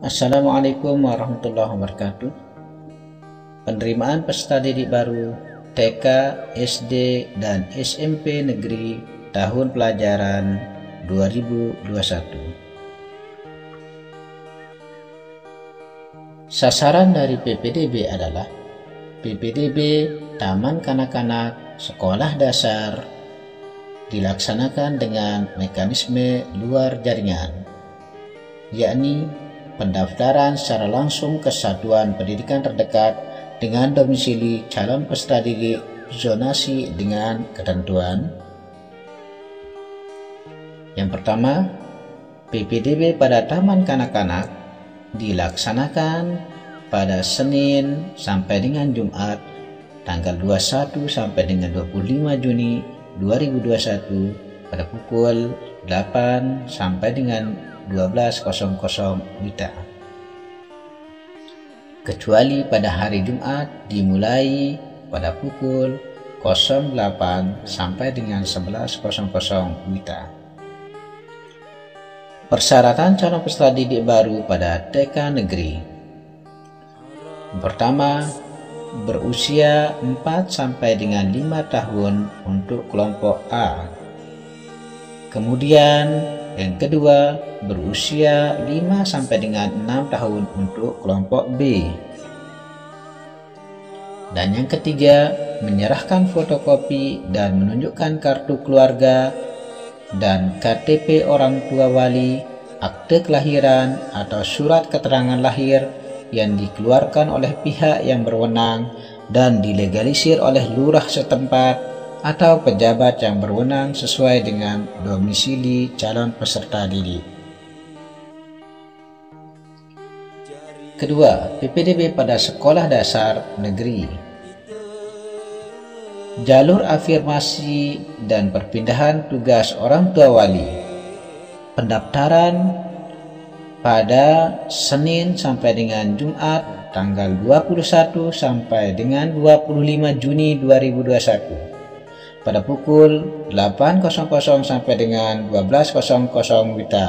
Assalamualaikum warahmatullahi wabarakatuh. Penerimaan peserta didik baru TK, SD, dan SMP Negeri tahun pelajaran 2021. Sasaran dari PPDB adalah PPDB Taman Kanak-kanak Sekolah Dasar dilaksanakan dengan mekanisme luar jaringan, yakni pendaftaran secara langsung ke satuan pendidikan terdekat dengan domisili calon peserta didik zonasi dengan ketentuan. Yang pertama, PPDB pada Taman Kanak-kanak dilaksanakan pada Senin sampai dengan Jumat tanggal 21 sampai dengan 25 Juni 2021 pada pukul 8 sampai dengan 12.00 WITA, kecuali pada hari Jumat dimulai pada pukul 08 sampai dengan 11.00 WITA. Persyaratan calon peserta didik baru pada TK negeri. Yang pertama, berusia 4 sampai dengan 5 tahun untuk kelompok A. Kemudian yang kedua, berusia 5 sampai dengan 6 tahun untuk kelompok B. Dan yang ketiga, menyerahkan fotokopi dan menunjukkan kartu keluarga dan KTP orang tua wali, akte kelahiran atau surat keterangan lahir yang dikeluarkan oleh pihak yang berwenang dan dilegalisir oleh lurah setempat atau pejabat yang berwenang sesuai dengan domisili calon peserta didik. Kedua, PPDB pada sekolah dasar negeri. Jalur afirmasi dan perpindahan tugas orang tua wali. Pendaftaran pada Senin sampai dengan Jumat tanggal 21 sampai dengan 25 Juni 2021 pada pukul 8.00 sampai dengan 12.00 WITA,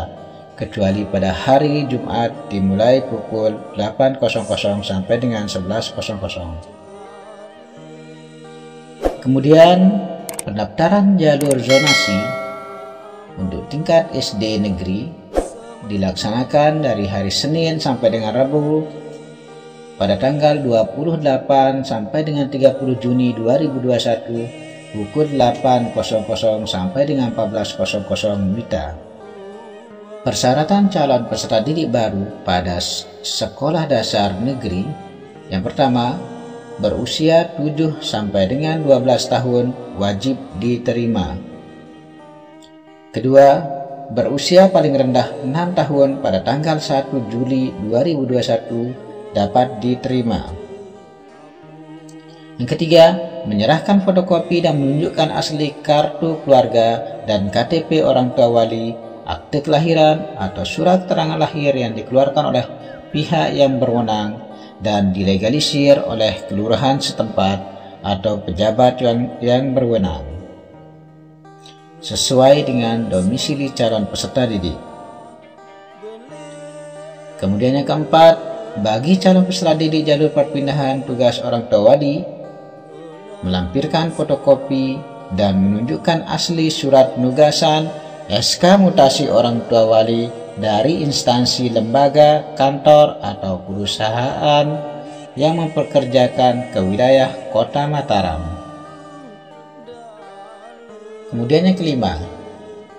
kecuali pada hari Jumat dimulai pukul 8.00 sampai dengan 11.00. Kemudian pendaftaran jalur zonasi untuk tingkat SD negeri dilaksanakan dari hari Senin sampai dengan Rabu pada tanggal 28 sampai dengan 30 Juni 2021 pukul 8.00 sampai dengan 14.00 WITA. Persyaratan calon peserta didik baru pada sekolah dasar negeri. Yang pertama, berusia 7 sampai dengan 12 tahun wajib diterima. Kedua, berusia paling rendah 6 tahun pada tanggal 1 Juli 2021 dapat diterima. Yang ketiga, menyerahkan fotokopi dan menunjukkan asli kartu keluarga dan KTP orang tua wali, akte kelahiran atau surat keterangan lahir yang dikeluarkan oleh pihak yang berwenang dan dilegalisir oleh kelurahan setempat atau pejabat yang berwenang sesuai dengan domisili calon peserta didik. Kemudian yang keempat, bagi calon peserta didik jalur perpindahan tugas orang tua wali, melampirkan fotokopi dan menunjukkan asli surat penugasan SK mutasi orang tua wali dari instansi, lembaga, kantor, atau perusahaan yang mempekerjakan ke wilayah Kota Mataram. Kemudian yang kelima,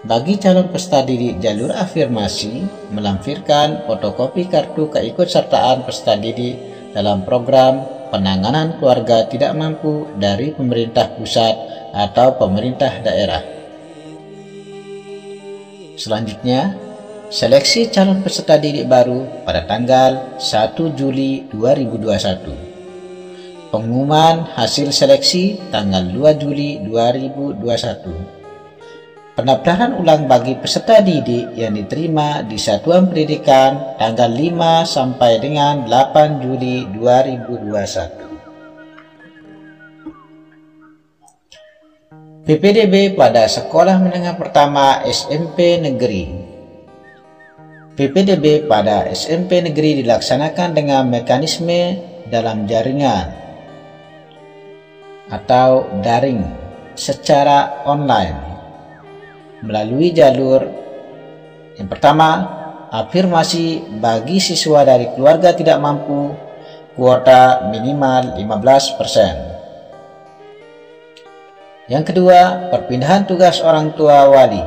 bagi calon peserta didik jalur afirmasi, melampirkan fotokopi kartu keikutsertaan peserta didik dalam program penanganan keluarga tidak mampu dari pemerintah pusat atau pemerintah daerah. Selanjutnya, seleksi calon peserta didik baru pada tanggal 1 Juli 2021. Pengumuman hasil seleksi tanggal 2 Juli 2021. Pendaftaran ulang bagi peserta didik yang diterima di satuan pendidikan tanggal 5 sampai dengan 8 Juli 2021. PPDB pada sekolah menengah pertama SMP negeri. PPDB pada SMP negeri dilaksanakan dengan mekanisme dalam jaringan atau daring secara online melalui jalur yang pertama, afirmasi bagi siswa dari keluarga tidak mampu, kuota minimal 15%. Yang kedua, perpindahan tugas orang tua wali,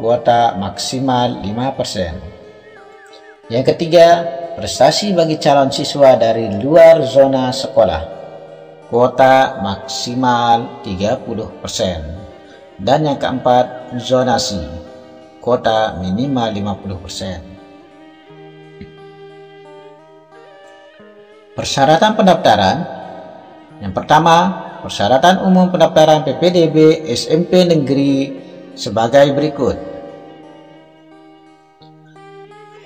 kuota maksimal 5%. Yang ketiga, prestasi bagi calon siswa dari luar zona sekolah, kuota maksimal 30%. Dan yang keempat, zonasi, kuota minimal 50%. Persyaratan pendaftaran. Yang pertama, persyaratan umum pendaftaran PPDB SMP negeri sebagai berikut.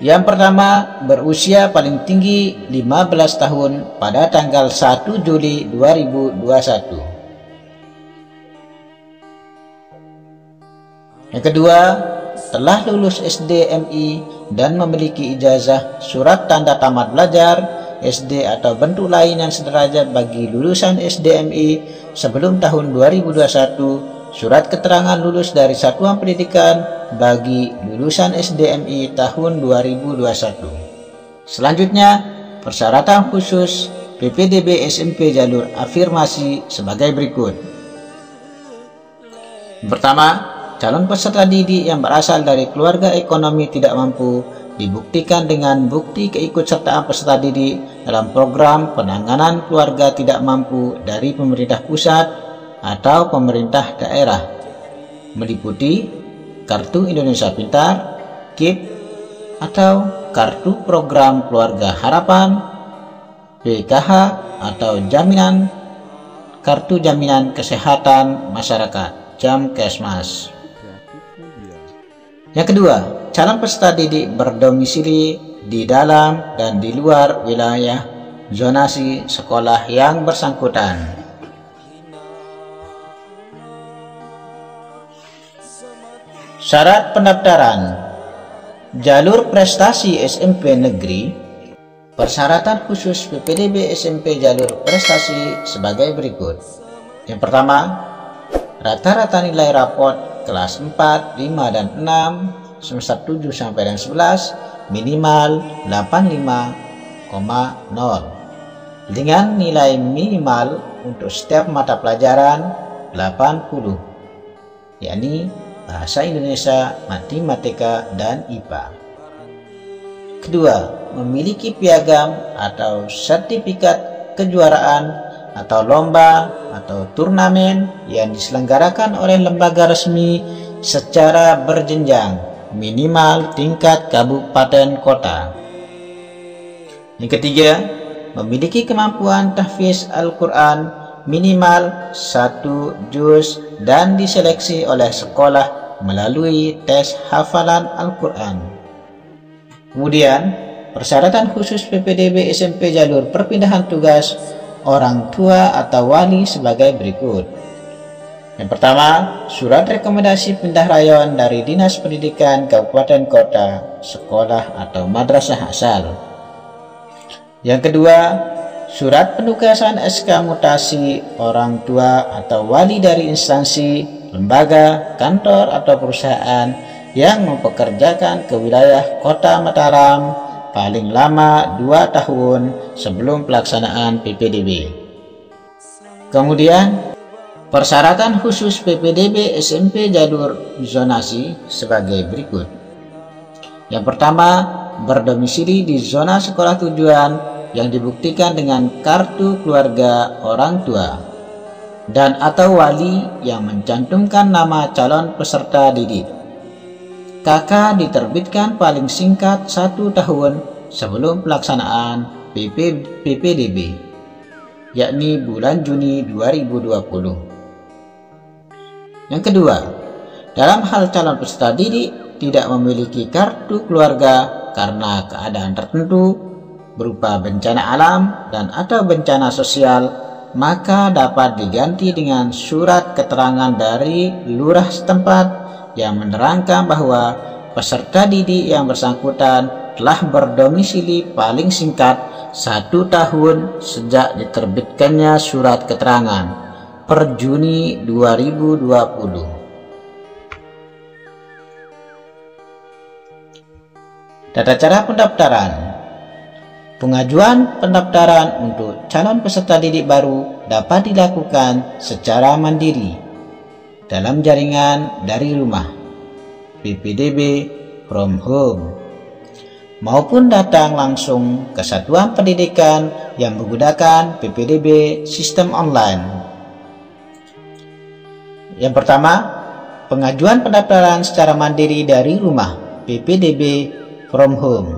Yang pertama, berusia paling tinggi 15 tahun pada tanggal 1 Juli 2021. Yang kedua, telah lulus SD-MI dan memiliki ijazah surat tanda tamat belajar SD atau bentuk lain yang sederajat bagi lulusan SD-MI sebelum tahun 2021, surat keterangan lulus dari satuan pendidikan bagi lulusan SD-MI tahun 2021. Selanjutnya, persyaratan khusus PPDB SMP jalur afirmasi sebagai berikut. Pertama, calon peserta didik yang berasal dari keluarga ekonomi tidak mampu dibuktikan dengan bukti keikutsertaan peserta didik dalam program penanganan keluarga tidak mampu dari pemerintah pusat atau pemerintah daerah, meliputi Kartu Indonesia Pintar, KIP, atau Kartu Program Keluarga Harapan, PKH atau Kartu Jaminan Kesehatan Masyarakat, Jamkesmas. Yang kedua, calon peserta didik berdomisili di dalam dan di luar wilayah zonasi sekolah yang bersangkutan. Syarat pendaftaran. Jalur prestasi SMP negeri. Persyaratan khusus PPDB SMP jalur prestasi sebagai berikut. Yang pertama, rata-rata nilai raport kelas 4, 5, dan 6 semester 7 sampai dan 11 minimal 85,0 dengan nilai minimal untuk setiap mata pelajaran 80, yakni Bahasa Indonesia, Matematika, dan IPA. Kedua, memiliki piagam atau sertifikat kejuaraan atau lomba atau turnamen yang diselenggarakan oleh lembaga resmi secara berjenjang minimal tingkat kabupaten kota. Yang ketiga, memiliki kemampuan tahfiz Al-Quran minimal 1 juz dan diseleksi oleh sekolah melalui tes hafalan Al-Quran. Kemudian, persyaratan khusus PPDB SMP jalur perpindahan tugas orang tua atau wali sebagai berikut. Yang pertama, surat rekomendasi pindah rayon dari Dinas Pendidikan Kabupaten Kota, sekolah atau madrasah asal. Yang kedua, surat penugasan SK mutasi orang tua atau wali dari instansi, lembaga, kantor, atau perusahaan yang mempekerjakan ke wilayah Kota Mataram paling lama 2 tahun sebelum pelaksanaan PPDB. Kemudian, persyaratan khusus PPDB SMP jalur zonasi sebagai berikut. Yang pertama, berdomisili di zona sekolah tujuan yang dibuktikan dengan kartu keluarga orang tua dan atau wali yang mencantumkan nama calon peserta didik. KK diterbitkan paling singkat 1 tahun sebelum pelaksanaan PPDB, yakni bulan Juni 2020. Yang kedua, dalam hal calon peserta didik tidak memiliki kartu keluarga karena keadaan tertentu berupa bencana alam dan atau bencana sosial, maka dapat diganti dengan surat keterangan dari lurah setempat yang menerangkan bahwa peserta didik yang bersangkutan telah berdomisili paling singkat 1 tahun sejak diterbitkannya surat keterangan per Juni 2020. Tata cara pendaftaran. Pengajuan pendaftaran untuk calon peserta didik baru dapat dilakukan secara mandiri dalam jaringan dari rumah (PPDB from home) maupun datang langsung ke satuan pendidikan yang menggunakan PPDB sistem online. Yang pertama, pengajuan pendaftaran secara mandiri dari rumah (PPDB from home).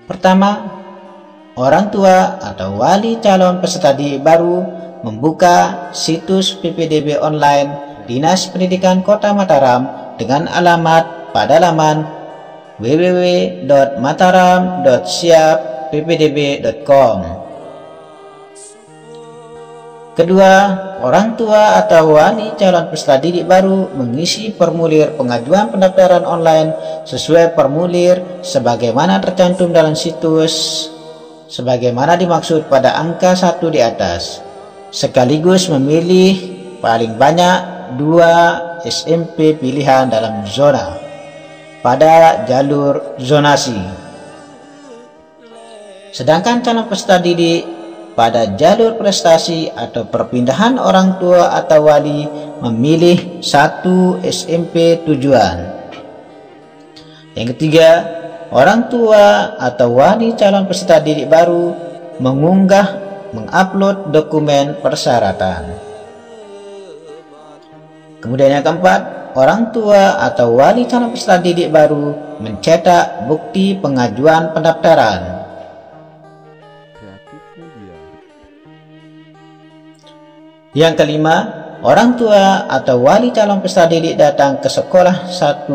Pertama, orang tua atau wali calon peserta didik baru membuka situs PPDB online Dinas Pendidikan Kota Mataram dengan alamat pada laman www.mataram.siapppdb.com. Kedua, orang tua atau wali calon peserta didik baru mengisi formulir pengajuan pendaftaran online sesuai formulir sebagaimana tercantum dalam situs sebagaimana dimaksud pada angka 1 di atas, sekaligus memilih paling banyak 2 SMP pilihan dalam zona pada jalur zonasi. Sedangkan calon peserta didik pada jalur prestasi atau perpindahan orang tua atau wali memilih 1 SMP tujuan. Yang ketiga, orang tua atau wali calon peserta didik baru mengupload dokumen persyaratan. Kemudian yang keempat, orang tua atau wali calon peserta didik baru mencetak bukti pengajuan pendaftaran. Yang kelima, orang tua atau wali calon peserta didik datang ke sekolah 1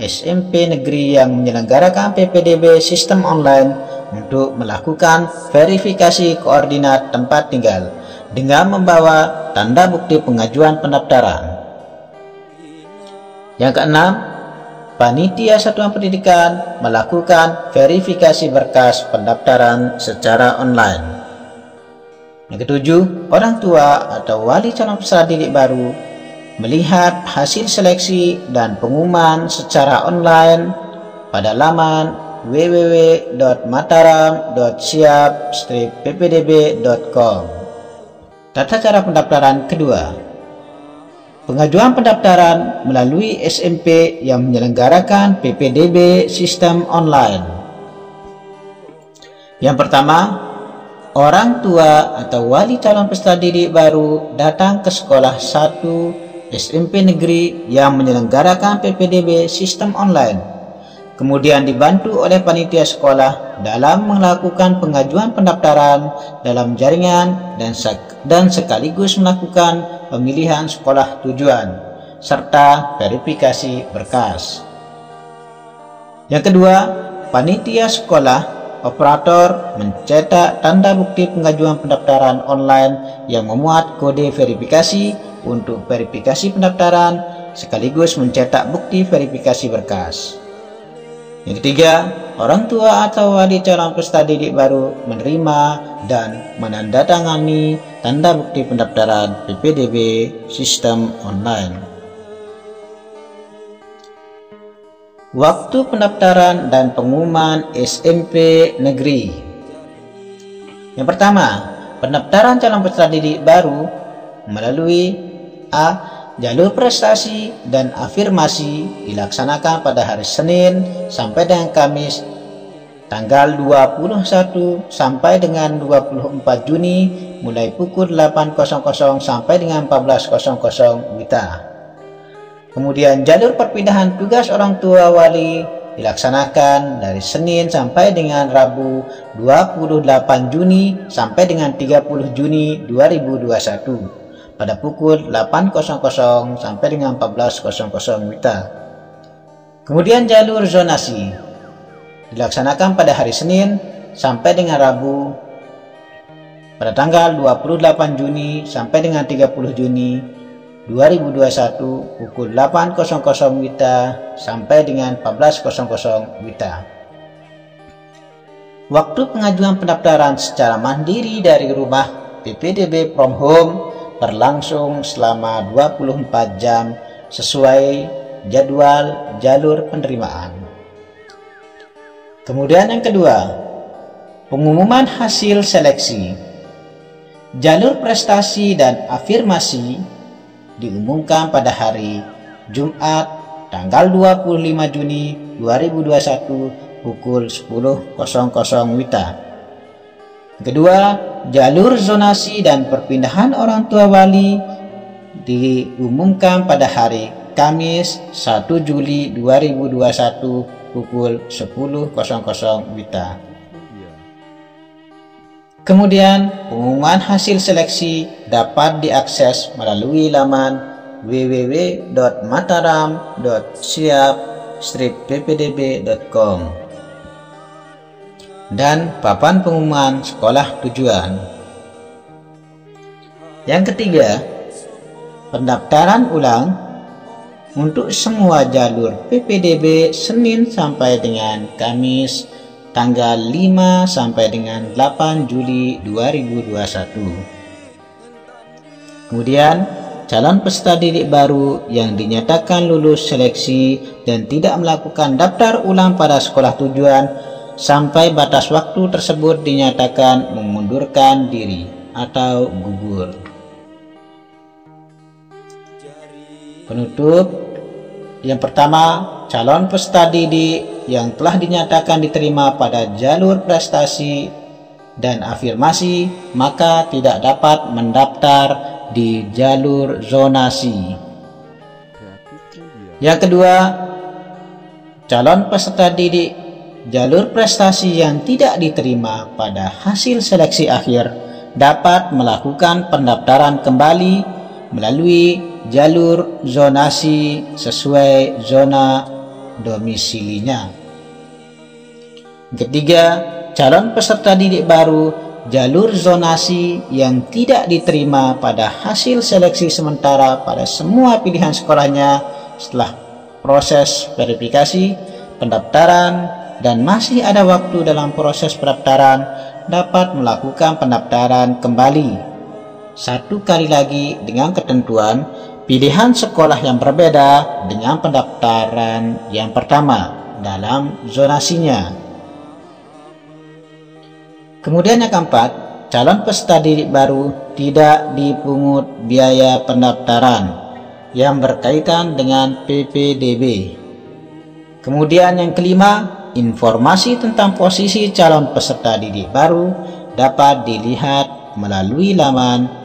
SMP negeri yang menyelenggarakan PPDB sistem online untuk melakukan verifikasi koordinat tempat tinggal dengan membawa tanda bukti pengajuan pendaftaran. Yang keenam, panitia satuan pendidikan melakukan verifikasi berkas pendaftaran secara online. Yang ketujuh, orang tua atau wali calon peserta didik baru melihat hasil seleksi dan pengumuman secara online pada laman www.mataram.siap-ppdb.com. Tata cara pendaftaran kedua. Pengajuan pendaftaran melalui SMP yang menyelenggarakan PPDB sistem online. Yang pertama, orang tua atau wali calon peserta didik baru datang ke sekolah 1 SMP negeri yang menyelenggarakan PPDB sistem online, kemudian dibantu oleh panitia sekolah dalam melakukan pengajuan pendaftaran dalam jaringan dan sekaligus melakukan pemilihan sekolah tujuan serta verifikasi berkas. Yang kedua, panitia sekolah operator mencetak tanda bukti pengajuan pendaftaran online yang memuat kode verifikasi untuk verifikasi pendaftaran sekaligus mencetak bukti verifikasi berkas. Yang ketiga, orang tua atau wali calon peserta didik baru menerima dan menandatangani tanda bukti pendaftaran PPDB sistem online. Waktu pendaftaran dan pengumuman SMP negeri. Yang pertama, pendaftaran calon peserta didik baru melalui jalur prestasi dan afirmasi dilaksanakan pada hari Senin sampai dengan Kamis tanggal 21 sampai dengan 24 Juni mulai pukul 8.00 sampai dengan 14.00 WITA. Kemudian jalur perpindahan tugas orang tua wali dilaksanakan dari Senin sampai dengan Rabu 28 Juni sampai dengan 30 Juni 2021 pada pukul 8.00 sampai dengan 14.00 WITA. Kemudian jalur zonasi dilaksanakan pada hari Senin sampai dengan Rabu pada tanggal 28 Juni sampai dengan 30 Juni 2021 pukul 8.00 WITA sampai dengan 14.00 WITA. Waktu pengajuan pendaftaran secara mandiri dari rumah PPDB from home berlangsung selama 24 jam sesuai jadwal jalur penerimaan. Kemudian yang kedua, pengumuman hasil seleksi. Jalur prestasi dan afirmasi diumumkan pada hari Jumat tanggal 25 Juni 2021 pukul 10.00 WITA. Kedua, jalur zonasi dan perpindahan orang tua wali diumumkan pada hari Kamis 1 Juli 2021 pukul 10.00 WITA. Kemudian, pengumuman hasil seleksi dapat diakses melalui laman www.mataram.siap-ppdb.com dan papan pengumuman sekolah tujuan. Yang ketiga, pendaftaran ulang untuk semua jalur PPDB Senin sampai dengan Kamis tanggal 5 sampai dengan 8 Juli 2021. Kemudian, calon peserta didik baru yang dinyatakan lulus seleksi dan tidak melakukan daftar ulang pada sekolah tujuan sampai batas waktu tersebut dinyatakan mengundurkan diri atau gugur. Penutup, yang pertama, calon peserta didik yang telah dinyatakan diterima pada jalur prestasi dan afirmasi maka tidak dapat mendaftar di jalur zonasi. Yang kedua, calon peserta didik jalur prestasi yang tidak diterima pada hasil seleksi akhir dapat melakukan pendaftaran kembali melalui jalur zonasi sesuai zona domisilinya. Ketiga, calon peserta didik baru jalur zonasi yang tidak diterima pada hasil seleksi sementara pada semua pilihan sekolahnya setelah proses verifikasi pendaftaran dan masih ada waktu dalam proses pendaftaran dapat melakukan pendaftaran kembali. Satu kali lagi dengan ketentuan pilihan sekolah yang berbeda dengan pendaftaran yang pertama dalam zonasinya. Kemudian yang keempat, calon peserta didik baru tidak dipungut biaya pendaftaran yang berkaitan dengan PPDB. Kemudian yang kelima, informasi tentang posisi calon peserta didik baru dapat dilihat melalui laman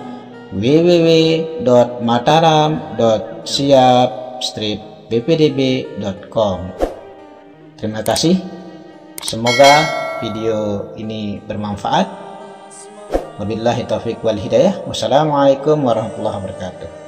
www.mataram.siap-ppdb.com. Terima kasih. Semoga video ini bermanfaat. Wabillahi taufiq wal hidayah. Wassalamualaikum warahmatullahi wabarakatuh.